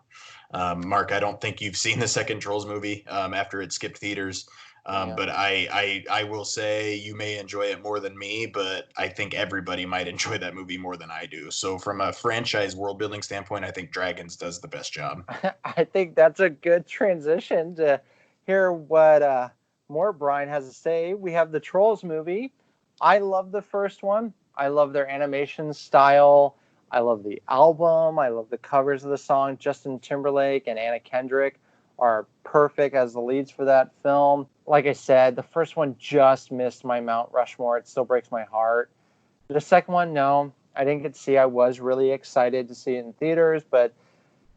Mark, I don't think you've seen the second Trolls movie after it skipped theaters. But I will say you may enjoy it more than me, but I think everybody might enjoy that movie more than I do. So from a franchise world building standpoint, I think Dragons does the best job. I think that's a good transition to hear what more Bryan has to say. We have the Trolls movie. I love the first one. I love their animation style. I love the album. I love the covers of the song. Justin Timberlake and Anna Kendrick are perfect as the leads for that film. Like I said, the first one just missed my Mount Rushmore. It still breaks my heart. The second one, no, I didn't get to see. I was really excited to see it in theaters, but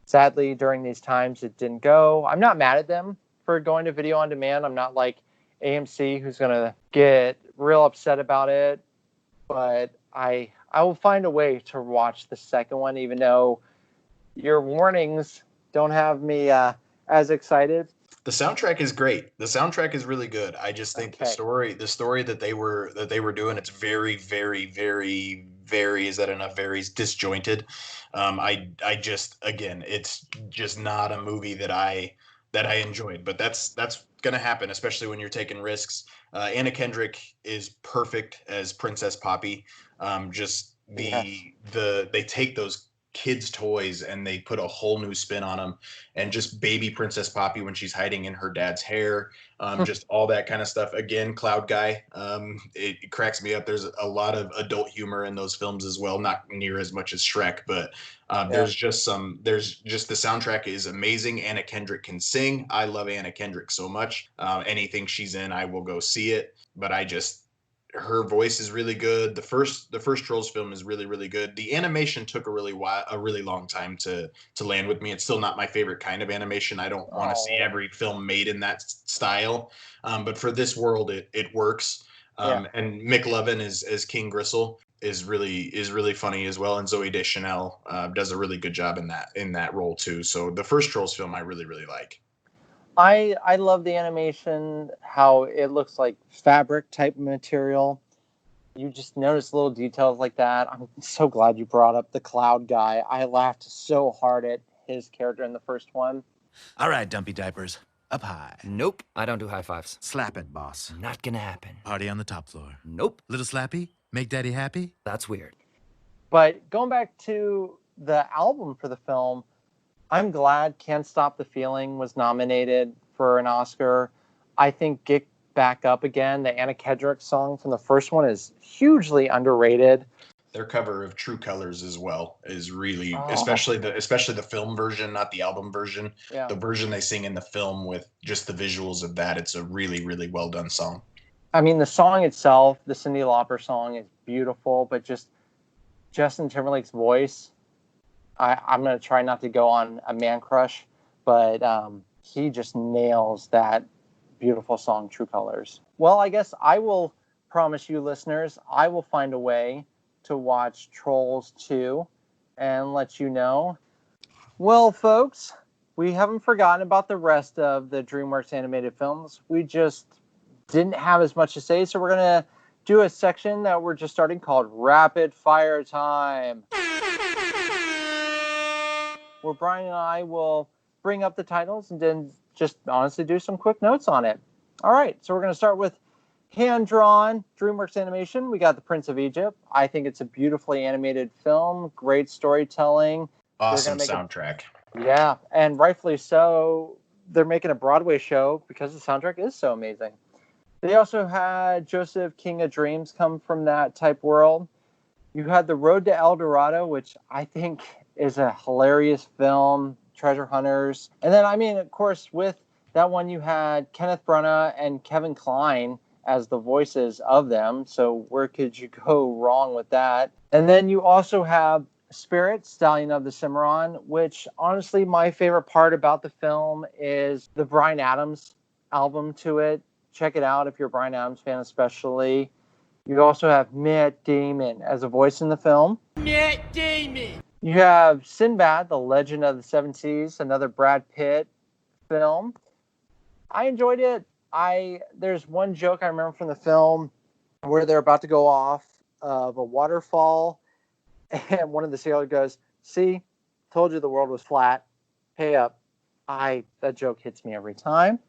sadly, during these times, it didn't go. I'm not mad at them for going to video on demand. I'm not like AMC who's going to get real upset about it, but I will find a way to watch the second one, even though your warnings don't have me as excited. The soundtrack is great. The soundtrack is really good. I just think the story that they were doing, it's very, very, very, very, is that enough? Very disjointed. I just, again, it's just not a movie that I enjoyed, but that's gonna happen, especially when you're taking risks. Anna Kendrick is perfect as Princess Poppy. They take those kids' toys and they put a whole new spin on them, and just baby Princess Poppy when she's hiding in her dad's hair, just all that kind of stuff. Again, Cloud Guy, it cracks me up. There's a lot of adult humor in those films as well, not near as much as Shrek, but there's just the soundtrack is amazing. Anna Kendrick can sing. I love Anna Kendrick so much. Anything she's in, I will go see it. But her voice is really good. The first Trolls film is really, really good. The animation took a really long time to land with me. It's still not my favorite kind of animation. I don't want to see every film made in that style. But for this world, it works. And Mick Lovin as King Gristle is really funny as well. And Zooey Deschanel does a really good job in that role too. So the first Trolls film I really, really like. I love the animation, how it looks like fabric type material. You just notice little details like that. I'm so glad you brought up the Cloud Guy. I laughed so hard at his character in the first one. All right, dumpy diapers. Up high. Nope, I don't do high fives. Slap it, boss. Not gonna happen. Party on the top floor. Nope. Little slappy? Make daddy happy? That's weird. But going back to the album for the film, I'm glad Can't Stop the Feeling was nominated for an Oscar. I think Get Back Up Again, the Anna Kendrick song from the first one, is hugely underrated. Their cover of True Colors as well is really, especially the film version, not the album version. Yeah. The version they sing in the film with just the visuals of that, it's a really, really well done song. I mean, the song itself, the Cyndi Lauper song, is beautiful, but just Justin Timberlake's voice, I'm going to try not to go on a man crush, but he just nails that beautiful song, True Colors. Well, I guess I will promise you, listeners, I will find a way to watch Trolls 2 and let you know. Well, folks, we haven't forgotten about the rest of the DreamWorks animated films. We just didn't have as much to say, so we're going to do a section that we're just starting called Rapid Fire Time, where Bryan and I will bring up the titles and then just honestly do some quick notes on it. All right, so we're going to start with hand-drawn DreamWorks Animation. We got The Prince of Egypt. I think it's a beautifully animated film, great storytelling. Awesome soundtrack. Yeah, and rightfully so. They're making a Broadway show because the soundtrack is so amazing. They also had Joseph, King of Dreams, come from that type world. You had The Road to El Dorado, which I think is a hilarious film, Treasure Hunters. And then, I mean, of course, with that one, you had Kenneth Branagh and Kevin Kline as the voices of them. So where could you go wrong with that? And then you also have Spirit, Stallion of the Cimarron, which honestly, my favorite part about the film is the Bryan Adams album to it. Check it out if you're a Bryan Adams fan, especially. You also have Matt Damon as a voice in the film. Matt Damon! You have Sinbad, The Legend of the Seven Seas, another Brad Pitt film. I enjoyed it. There's one joke I remember from the film where they're about to go off of a waterfall, and one of the sailors goes, "See, told you the world was flat. Pay up." That joke hits me every time.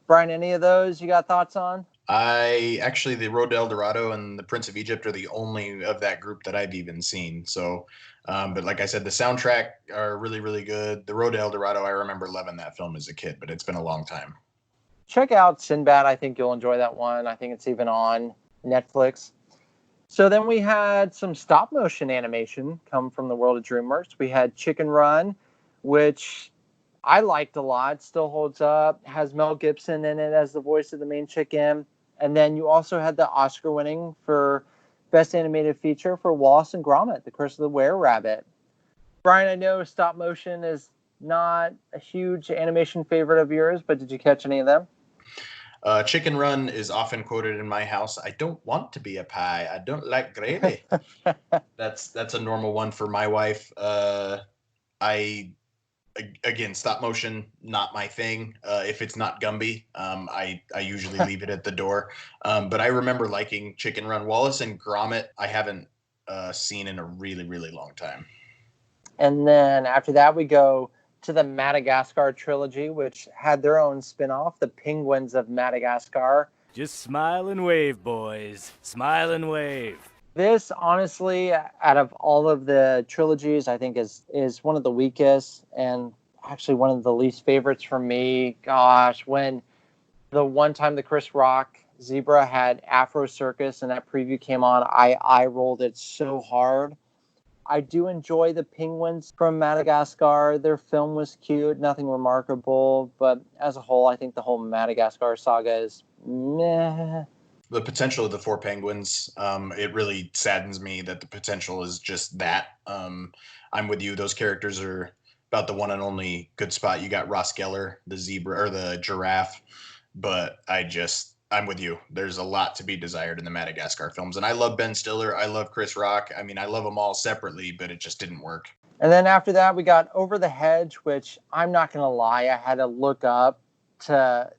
Bryan, any of those you got thoughts on? The Road to El Dorado and The Prince of Egypt are the only of that group that I've even seen. So, but like I said, the soundtrack are really, really good. The Road to El Dorado, I remember loving that film as a kid, but it's been a long time. Check out Sinbad. I think you'll enjoy that one. I think it's even on Netflix. So then we had some stop motion animation come from the world of DreamWorks. We had Chicken Run, which I liked a lot, still holds up, has Mel Gibson in it as the voice of the main chicken. And then you also had the Oscar winning for Best Animated Feature for Wallace and Gromit, The Curse of the Were-Rabbit. Bryan, I know stop motion is not a huge animation favorite of yours, but did you catch any of them? Chicken Run is often quoted in my house. I don't want to be a pie. I don't like gravy. That's a normal one for my wife. Again, stop motion, not my thing. If it's not Gumby, I usually leave it at the door. But I remember liking Chicken Run. Wallace and Gromit, I haven't seen in a really, really long time. And then after that, we go to the Madagascar trilogy, which had their own spin-off, The Penguins of Madagascar. Just smile and wave, boys. Smile and wave. This, honestly, out of all of the trilogies, I think is one of the weakest and actually one of the least favorites for me. Gosh, when the one time the Chris Rock Zebra had Afro Circus and that preview came on, I rolled it so hard. I do enjoy the Penguins from Madagascar. Their film was cute, nothing remarkable, but as a whole, I think the whole Madagascar saga is meh. The potential of the four penguins, it really saddens me that the potential is just that. I'm with you. Those characters are about the one and only good spot. You got Ross Geller, the zebra or the giraffe, but I'm with you. There's a lot to be desired in the Madagascar films. And I love Ben Stiller. I love Chris Rock. I mean, I love them all separately, but it just didn't work. And then after that, we got Over the Hedge, which I'm not going to lie, I had to look up to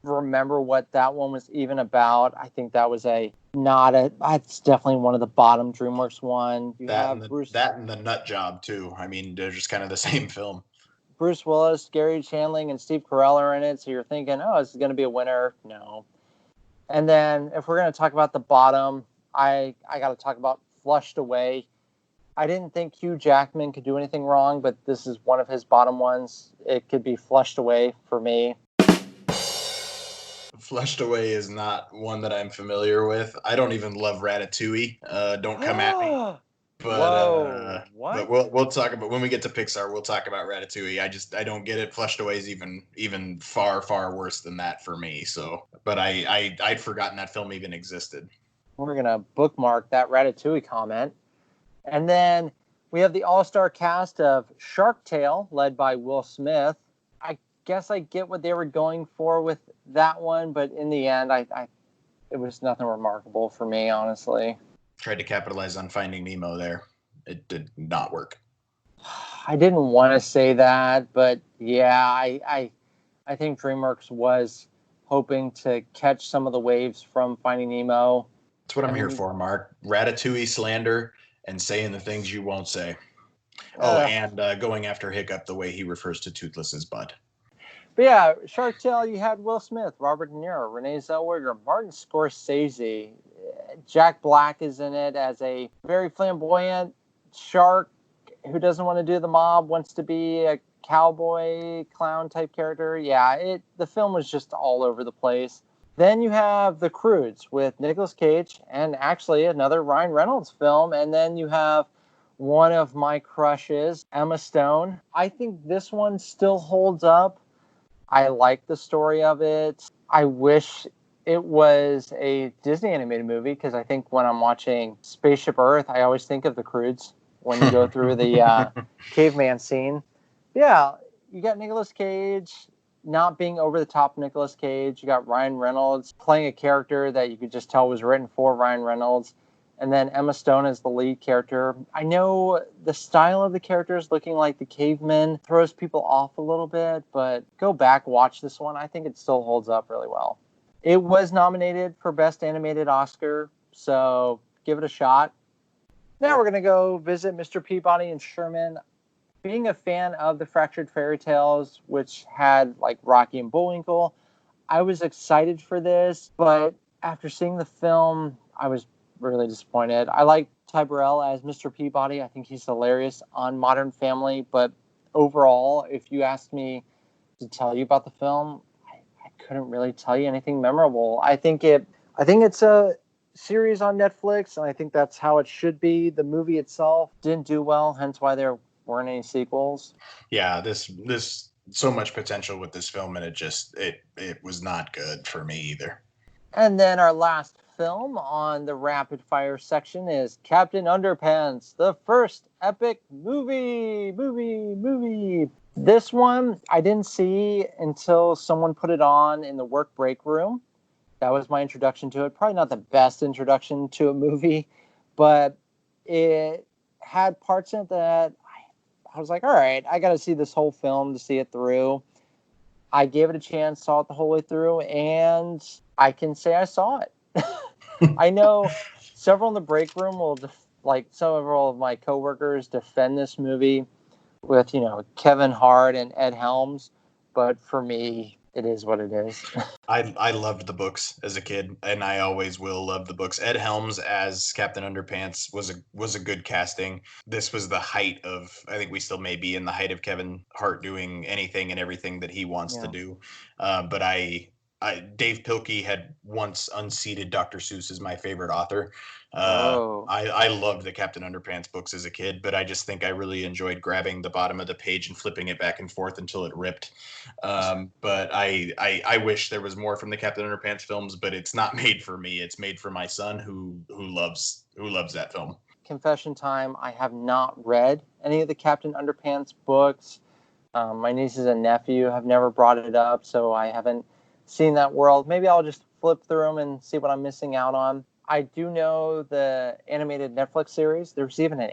remember what that one was even about. I think that was it's definitely one of the bottom DreamWorks one. That and the Nut Job too. I mean, they're just kind of the same film. Bruce Willis, Gary Chandling, and Steve Carell are in it, so you're thinking, oh, this is going to be a winner. No. And then if we're going to talk about the bottom, I got to talk about Flushed Away. I didn't think Hugh Jackman could do anything wrong, but this is one of his bottom ones. It could be flushed away for me. Flushed Away is not one that I'm familiar with. I don't even love Ratatouille. Don't come at me. Whoa, But what? we'll talk about when we get to Pixar. We'll talk about Ratatouille. I don't get it. Flushed Away is even far worse than that for me. So, but I'd forgotten that film even existed. We're going to bookmark that Ratatouille comment. And then we have the all-star cast of Shark Tale, led by Will Smith. I guess I get what they were going for with that one, but in the end, it was nothing remarkable for me, honestly. Tried to capitalize on Finding Nemo there. It did not work. I didn't want to say that, but yeah, I think DreamWorks was hoping to catch some of the waves from Finding Nemo. That's what I'm here for, Mark. Ratatouille slander and saying the things you won't say. And going after Hiccup the way he refers to Toothless's bud. But yeah, Shark Tale, you had Will Smith, Robert De Niro, Renee Zellweger, Martin Scorsese. Jack Black is in it as a very flamboyant shark who doesn't want to do the mob, wants to be a cowboy clown type character. Yeah, the film was just all over the place. Then you have The Croods with Nicolas Cage and actually another Ryan Reynolds film. And then you have one of my crushes, Emma Stone. I think this one still holds up. I like the story of it. I wish it was a Disney animated movie because I think when I'm watching Spaceship Earth, I always think of The Croods when you go through the caveman scene. Yeah, you got Nicolas Cage not being over the top Nicolas Cage. You got Ryan Reynolds playing a character that you could just tell was written for Ryan Reynolds. And then Emma Stone as the lead character. I know the style of the characters looking like the cavemen throws people off a little bit, but go back, watch this one. I think it still holds up really well. It was nominated for Best Animated Oscar, so give it a shot. Now we're going to go visit Mr. Peabody and Sherman. Being a fan of the Fractured Fairy Tales, which had like Rocky and Bullwinkle, I was excited for this, but after seeing the film, I was really disappointed. I like Ty Burrell as Mr. Peabody. I think he's hilarious on Modern Family, but overall, if you asked me to tell you about the film, I couldn't really tell you anything memorable. I think it's a series on Netflix, and I think that's how it should be. The movie itself didn't do well, hence why there weren't any sequels. Yeah, this so much potential with this film, and it was not good for me either. And then our last film on the rapid fire section is Captain Underpants, the first epic movie. This one I didn't see until someone put it on in the work break room. That was my introduction to it. Probably not the best introduction to a movie, but it had parts in it that I was like, all right, I got to see this whole film to see it through. I gave it a chance, saw it the whole way through, and I can say I saw it. I know several in the break room will, several of my coworkers defend this movie with, Kevin Hart and Ed Helms, but for me, it is what it is. I loved the books as a kid, and I always will love the books. Ed Helms as Captain Underpants was a good casting. This was the height of, I think we still may be in the height of Kevin Hart doing anything and everything that he wants to do. But Dave Pilkey had once unseated Dr. Seuss as my favorite author. I loved the Captain Underpants books as a kid, but I just think I really enjoyed grabbing the bottom of the page and flipping it back and forth until it ripped. But I wish there was more from the Captain Underpants films, but it's not made for me. It's made for my son who loves that film. Confession time, I have not read any of the Captain Underpants books. My nieces and nephew have never brought it up, so I haven't seen that world. Maybe I'll just flip through them and see what I'm missing out on. I do know the animated Netflix series. There's even an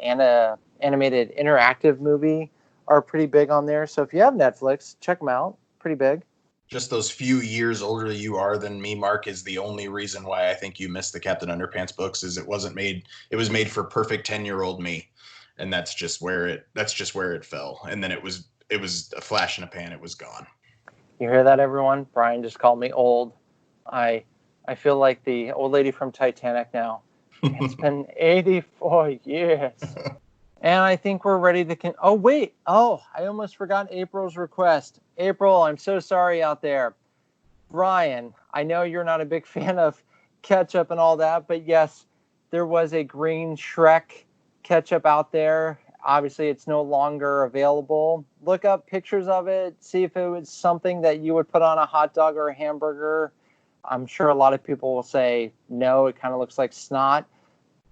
animated interactive movie are pretty big on there. So if you have Netflix, check them out. Pretty big. Just those few years older you are than me, Mark, is the only reason why I think you missed the Captain Underpants books. Is it was made for perfect 10-year-old me, and that's just where it fell. And then it was a flash in a pan. It was gone. You hear that, everyone? Bryan just called me old. I feel like the old lady from Titanic now. It's been 84 years. And I think we're ready to... Oh, wait. Oh, I almost forgot April's request. April, I'm so sorry out there. Bryan, I know you're not a big fan of ketchup and all that, but yes, there was a green Shrek ketchup out there. Obviously, it's no longer available. Look up pictures of it. See if it was something that you would put on a hot dog or a hamburger. I'm sure a lot of people will say, no, it kind of looks like snot.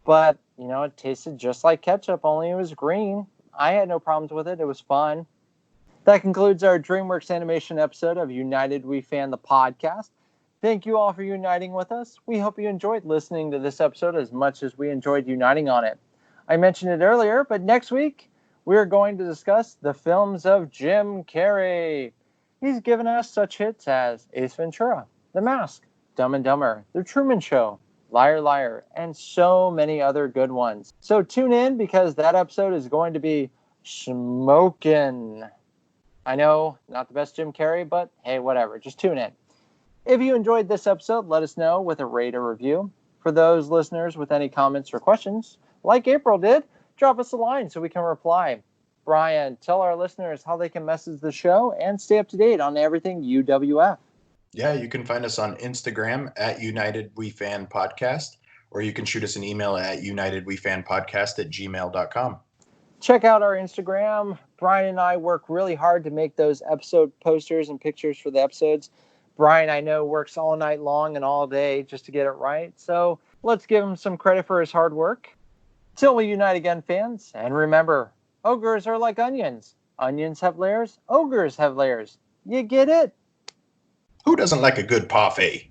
But, you know, it tasted just like ketchup, only it was green. I had no problems with it. It was fun. That concludes our DreamWorks Animation episode of United We Fan, the podcast. Thank you all for uniting with us. We hope you enjoyed listening to this episode as much as we enjoyed uniting on it. I mentioned it earlier, but next week we're going to discuss the films of Jim Carrey. He's given us such hits as Ace Ventura, The Mask, Dumb and Dumber, The Truman Show, Liar Liar, and so many other good ones. So tune in because that episode is going to be smokin'. I know, not the best Jim Carrey, but hey, whatever, just tune in. If you enjoyed this episode, let us know with a rate or review. For those listeners with any comments or questions, like April did, drop us a line so we can reply. Bryan, tell our listeners how they can message the show and stay up to date on everything UWF. Yeah, you can find us on Instagram at United We Fan Podcast, or you can shoot us an email at unitedwefanpodcast@gmail.com. Check out our Instagram. Bryan and I work really hard to make those episode posters and pictures for the episodes. Bryan, I know, works all night long and all day just to get it right. So let's give him some credit for his hard work. Till we unite again, fans. And remember, ogres are like onions. Onions have layers. Ogres have layers. You get it? Who doesn't like a good parfait?